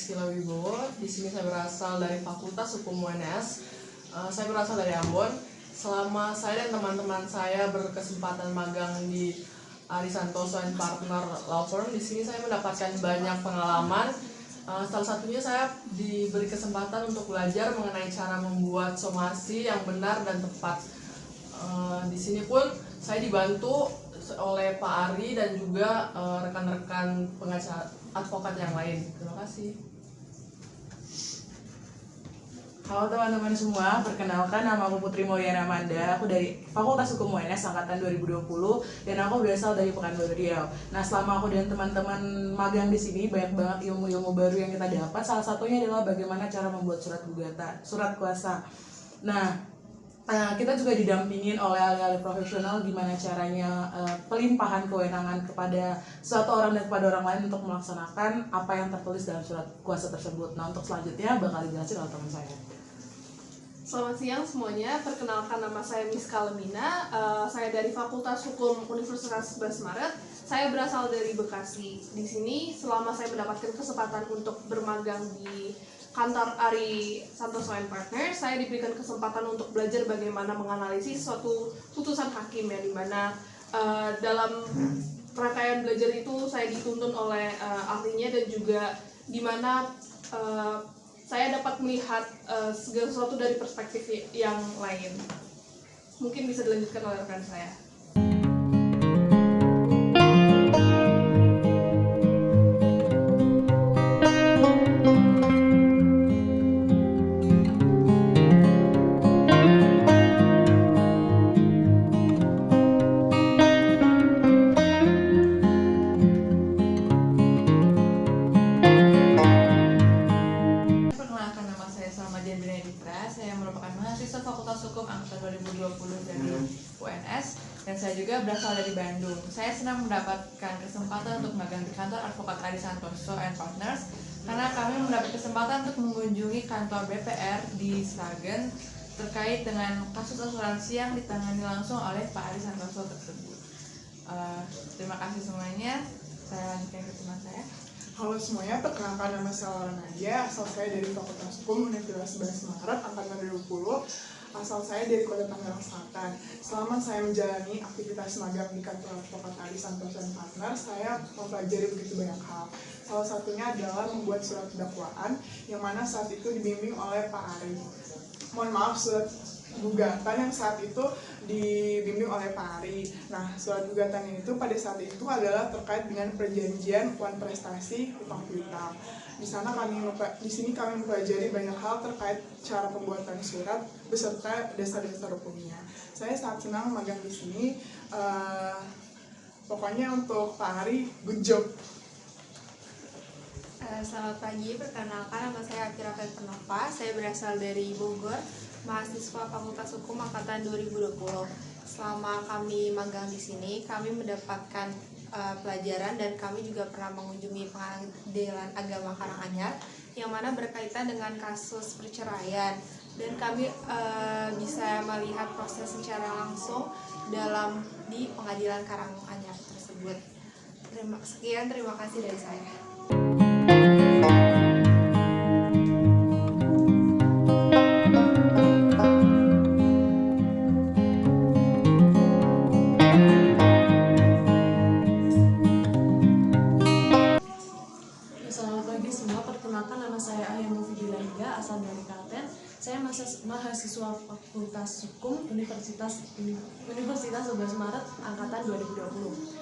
Rizky Lawibowo. Di sini saya berasal dari Fakultas Hukum UNS. Saya berasal dari Ambon. Selama saya dan teman-teman saya berkesempatan magang di Ari Santoso & Partner Law Firm, di sini saya mendapatkan banyak pengalaman. Salah satunya saya diberi kesempatan untuk belajar mengenai cara membuat somasi yang benar dan tepat. Di sini pun saya dibantu oleh Pak Ari dan juga rekan-rekan pengacara advokat yang lain. Terima kasih. Halo teman-teman semua, perkenalkan nama aku Putri Mulyana Amanda. Aku dari Fakultas Hukum UNS angkatan 2020 dan aku berasal dari Pekanbaru Riau. Nah, selama aku dan teman-teman magang di sini banyak banget ilmu-ilmu baru yang kita dapat. Salah satunya adalah bagaimana cara membuat surat kuasa. Nah, kita juga didampingin oleh ahli-ahli profesional gimana caranya pelimpahan kewenangan kepada suatu orang dan kepada orang lain untuk melaksanakan apa yang tertulis dalam surat kuasa tersebut. Nah, untuk selanjutnya bakal dijelasin oleh teman saya. Selamat siang semuanya, perkenalkan nama saya Miska Lemina. Saya dari Fakultas Hukum Universitas 11 Maret. Saya berasal dari Bekasi. Di sini selama saya mendapatkan kesempatan untuk bermagang di kantor Ari Santoso & Partner, saya diberikan kesempatan untuk belajar bagaimana menganalisis suatu putusan hakim, ya, dimana dalam rangkaian belajar itu saya dituntun oleh ahlinya dan juga dimana saya dapat melihat segala sesuatu dari perspektif yang lain. Mungkin bisa dilanjutkan oleh rekan saya. Saya merupakan mahasiswa Fakultas Hukum angkatan 2020 dari UNS dan saya juga berasal dari Bandung. Saya senang mendapatkan kesempatan untuk magang di kantor advokat Ari Santoso & Partners karena kami mendapat kesempatan untuk mengunjungi kantor BPR di Sragen terkait dengan kasus asuransi yang ditangani langsung oleh Pak Ari Santoso tersebut. Terima kasih semuanya. Saya lanjutkan ke teman saya. Halo semuanya, perkenalkan nama saya Laura Nadia, asal saya dari Fakultas Hukum Universitas 11 Maret angkatan 2020, asal saya dari Kota Tangerang Selatan. Selama saya menjalani aktivitas magang di kantor advokat Ari Santoso & Partner, saya mempelajari begitu banyak hal. Salah satunya adalah membuat surat dakwaan, yang mana saat itu dibimbing oleh Pak Ari. Mohon maaf, surat gugatan yang saat itu dibimbing oleh Pak Ari. Nah, surat gugatan itu pada saat itu adalah terkait dengan perjanjian uang prestasi utang piutang. Di sini kami mempelajari banyak hal terkait cara pembuatan surat beserta dasar-dasar hukumnya. Saya sangat senang magang di sini. Pokoknya untuk Pak Ari, good job. Selamat pagi, perkenalkan nama saya Akira Fenova. Saya berasal dari Bogor, mahasiswa Fakultas Hukum angkatan 2020. Selama kami magang di sini, kami mendapatkan pelajaran dan kami juga pernah mengunjungi Pengadilan Agama Karanganyar yang mana berkaitan dengan kasus perceraian dan kami bisa melihat proses secara langsung di Pengadilan Karanganyar tersebut. Terima kasih dari saya. Selamat pagi semua, perkenalkan nama saya Ahyanu Fidilantiga, asal dari Klaten. Saya mahasiswa Fakultas Hukum Universitas 11 Maret angkatan 2020.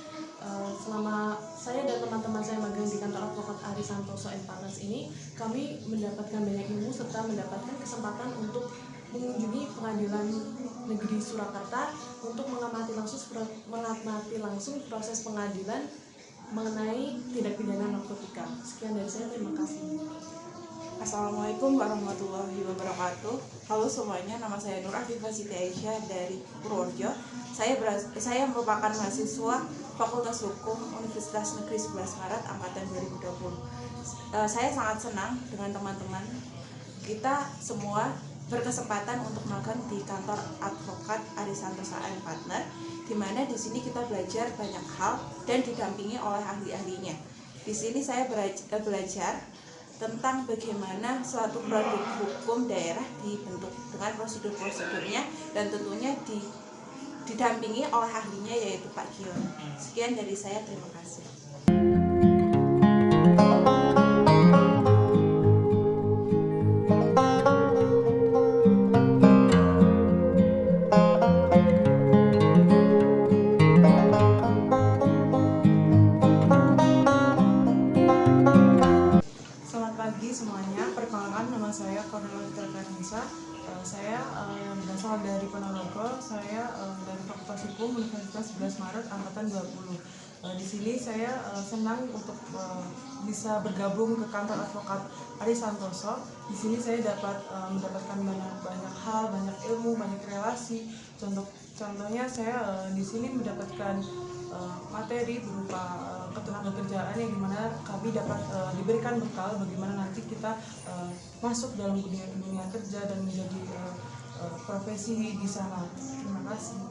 Selama saya dan teman-teman saya magang di kantor advokat Ari Santoso & Partners ini, kami mendapatkan banyak ilmu serta mendapatkan kesempatan untuk mengunjungi Pengadilan Negeri Surakarta untuk mengamati langsung proses pengadilan mengenai tindak pidana narkotika. Sekian dari saya, terima kasih. Assalamualaikum warahmatullahi wabarakatuh. Halo semuanya, nama saya Nur Afifah Siti Aisyah dari Purworejo. Saya merupakan mahasiswa Fakultas Hukum Universitas Negeri 11 Maret angkatan 2020. Saya sangat senang dengan teman-teman. Kita semua berkesempatan untuk magang di kantor advokat Ari Santoso & Partner, di mana di sini kita belajar banyak hal dan didampingi oleh ahli-ahlinya. Di sini saya belajar tentang bagaimana suatu produk hukum daerah dibentuk dengan prosedur-prosedurnya dan tentunya didampingi oleh ahlinya yaitu Pak Gion. Sekian dari saya, terima kasih. Selamat pagi semuanya, perkenalkan nama saya Kornel Terkanisa. Saya berasal dari Ponorogo, saya dari Fakultas Hukum Universitas 11 Maret Angkatan 20. Di sini saya senang untuk bisa bergabung ke kantor advokat Ari Santoso. Di sini saya dapat mendapatkan banyak hal, banyak ilmu, banyak relasi. Contohnya saya di sini mendapatkan materi berupa ketenagakerjaan yang dimana kami dapat diberikan bekal bagaimana nanti kita masuk dalam dunia kerja dan menjadi profesi di sana. Terima kasih.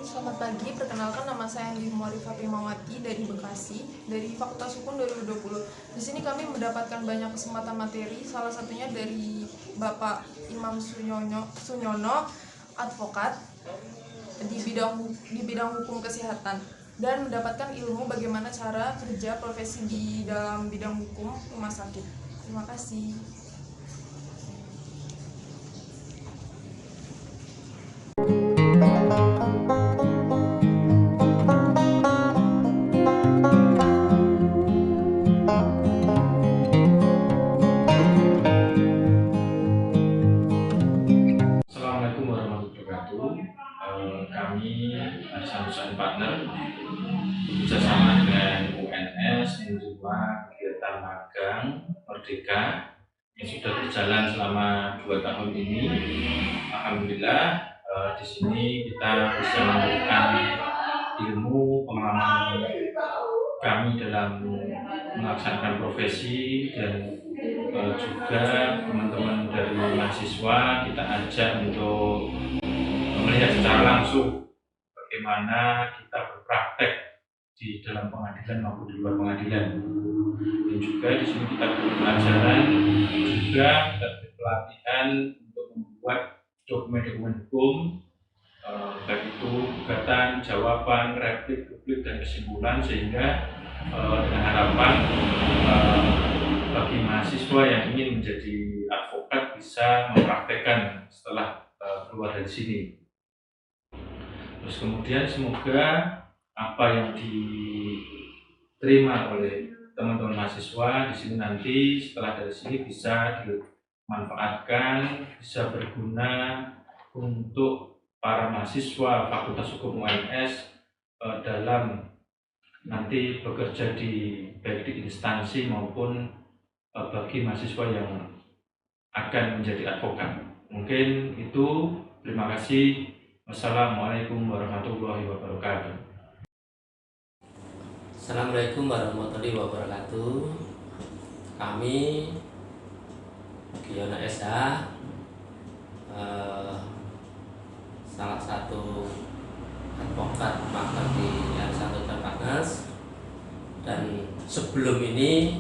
Selamat pagi, perkenalkan nama saya Andi Mori Fatimawati dari Bekasi, dari Fakultas Hukum 2020. Di sini kami mendapatkan banyak kesempatan materi, salah satunya dari Bapak Imam Sunyono, advokat di bidang hukum kesehatan, dan mendapatkan ilmu bagaimana cara kerja profesi di dalam bidang hukum rumah sakit. Terima kasih. Assalamualaikum warahmatullahi wabarakatuh. Kami Santoso Partner bekerjasama dengan UNS menerima kegiatan magang Merdeka yang sudah berjalan selama 2 tahun ini. Alhamdulillah di sini kita bisa memberikan ilmu pengalaman kami dalam melaksanakan profesi dan juga teman-teman dari mahasiswa kita ajak untuk melihat secara langsung bagaimana kita berpraktek di dalam pengadilan maupun di luar pengadilan. Dan juga di sini kita beri pelajaran, juga kita beri pelatihan untuk membuat dokumen-dokumen hukum, baik itu gugatan, jawaban, replik, publik, dan kesimpulan, sehingga dengan harapan bagi mahasiswa yang ingin menjadi advokat bisa mempraktekkan setelah keluar dari sini. Terus kemudian semoga apa yang diterima oleh teman-teman mahasiswa di sini nanti setelah dari sini bisa dimanfaatkan, bisa berguna untuk para mahasiswa Fakultas Hukum UNS dalam nanti bekerja baik di instansi maupun bagi mahasiswa yang akan menjadi advokat. Mungkin itu, terima kasih. Wassalamualaikum warahmatullahi wabarakatuh. Assalamualaikum warahmatullahi wabarakatuh. Kami Giona SH, salah satu advokat magang di Ari Santoso Partners, dan sebelum ini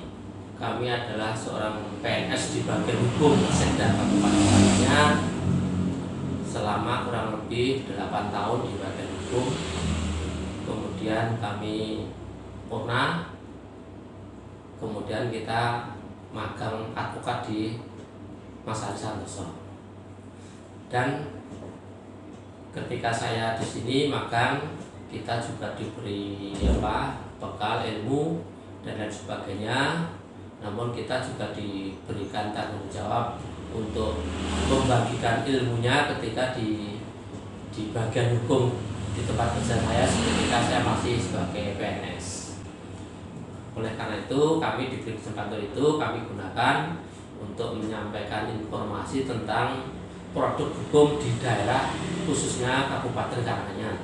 kami adalah seorang PNS di bagian hukum Sekda Kabupaten Banjar selama kurang lebih 8 tahun di bagian hukum. Kemudian kami purna, kemudian kita magang advokat di Mas Ari Santoso. Dan ketika saya di sini magang, kita juga diberi bekal ilmu dan lain sebagainya. Namun kita juga diberikan tanggung jawab untuk membagikan ilmunya ketika di bagian hukum di tempat kerja saya ketika saya masih sebagai PNS. Oleh karena itu kami diberi kesempatan itu kami gunakan untuk menyampaikan informasi tentang produk hukum di daerah khususnya Kabupaten Karanganyar.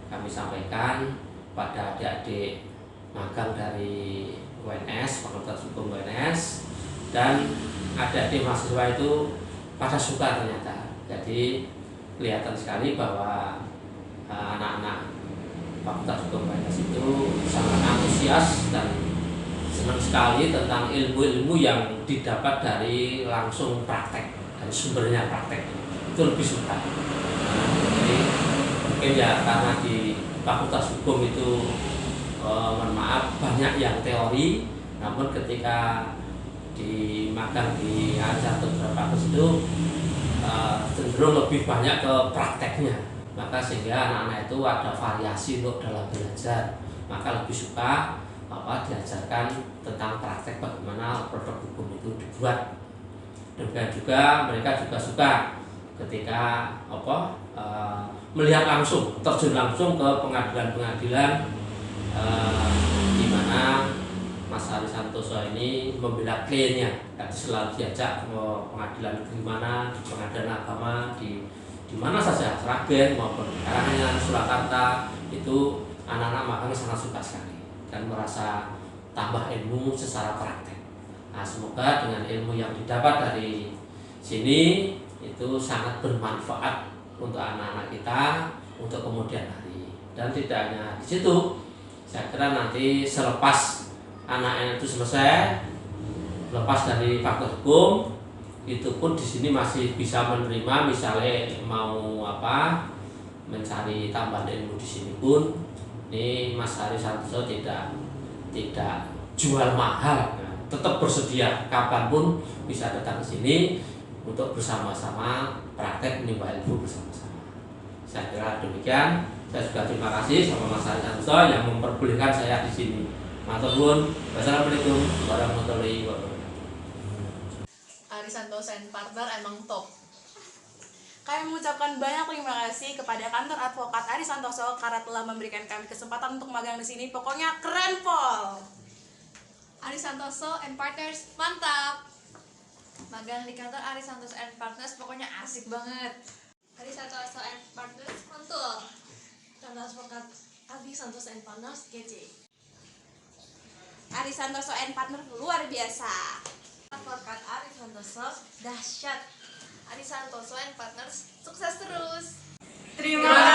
Kami sampaikan pada adik-adik magang dari UNS, Fakultas Hukum UNS, dan adik-adik mahasiswa itu pada suka ternyata. Jadi kelihatan sekali bahwa anak-anak Fakultas Hukum UNS itu sangat antusias dan senang sekali tentang ilmu-ilmu yang didapat dari langsung praktek, dari sumbernya praktek. Itu lebih suka. Jadi mungkin ya karena di Fakultas Hukum itu mohon maaf banyak yang teori, namun ketika di magang di Arisantosho Fakultas itu cenderung lebih banyak ke prakteknya. Maka sehingga anak-anak itu ada variasi untuk dalam belajar, maka lebih suka diajarkan tentang praktek bagaimana produk hukum itu dibuat. Demikian juga mereka juga suka ketika melihat langsung, terjun langsung ke pengadilan-pengadilan di mana Mas Arisantosho ini membela kliennya. Jadi selalu diajak ke pengadilan negeri mana, di pengadilan agama, di mana saja, Sragen maupun Karanganyar, Surakarta, itu anak-anak magang sangat suka sekali dan merasa tambah ilmu secara praktek. Nah, semoga dengan ilmu yang didapat dari sini itu sangat bermanfaat untuk anak-anak kita untuk kemudian hari. Dan tidak hanya di situ, saya kira nanti selepas anak-anak itu selesai, lepas dari Fakultas Hukum, itu pun di sini masih bisa menerima, misalnya mau mencari tambahan ilmu di sini pun, ini Mas Arisantosho tidak jual mahal, tetap bersedia kapanpun bisa datang ke sini untuk bersama-sama praktek menimba ilmu bersama-sama. Saya kira demikian. Saya juga terima kasih sama Mas Arisantosho yang memperbolehkan saya di sini. Matur nuwun. Wassalamualaikum warahmatullahi wabarakatuh. Arisantosho and Partner emang top. Kami mengucapkan banyak terima kasih kepada kantor advokat Arisantosho karena telah memberikan kami kesempatan untuk magang di sini. Pokoknya keren, Pol. Arisantosho and Partners mantap. Magang di kantor Arisantosho and Partners pokoknya asik banget. Arisantosho and Partners mantul. Kantor advokat Arisantosho and Partners kece. Arisantosho and Partner luar biasa. Advokat Arisantosho dahsyat. Arisantosho and Partners sukses terus. Terima kasih.